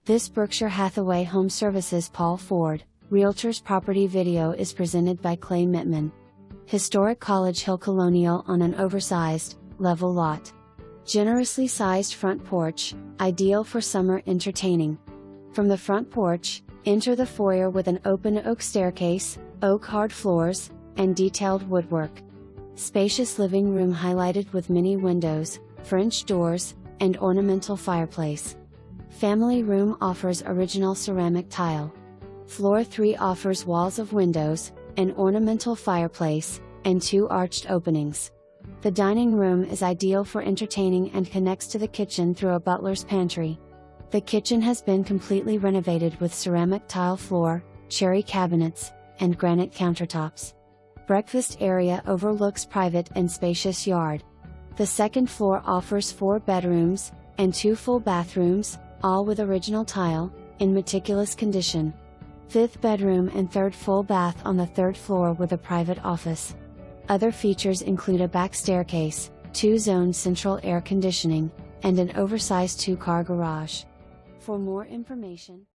This Berkshire Hathaway HomeServices Paul Ford, Realtors property video is presented by Clay Mittman. Historic College Hill Colonial on an oversized, level lot. Generously sized front porch, ideal for summer entertaining. From the front porch, enter the foyer with an open oak staircase, oak hard floors, and detailed woodwork. Spacious living room highlighted with many windows, French doors, and ornamental fireplace. Family room offers original ceramic tile. Floor 3 offers walls of windows, an ornamental fireplace, and 2 arched openings. The dining room is ideal for entertaining and connects to the kitchen through a butler's pantry. The kitchen has been completely renovated with ceramic tile floor, cherry cabinets, and granite countertops. Breakfast area overlooks private and spacious yard. The second floor offers 4 bedrooms, and 2 full bathrooms, all with original tile, in meticulous condition. 5th bedroom and 3rd full bath on the 3rd floor with a private office. Other features include a back staircase, 2-zone central air conditioning, and an oversized 2-car garage. For more information,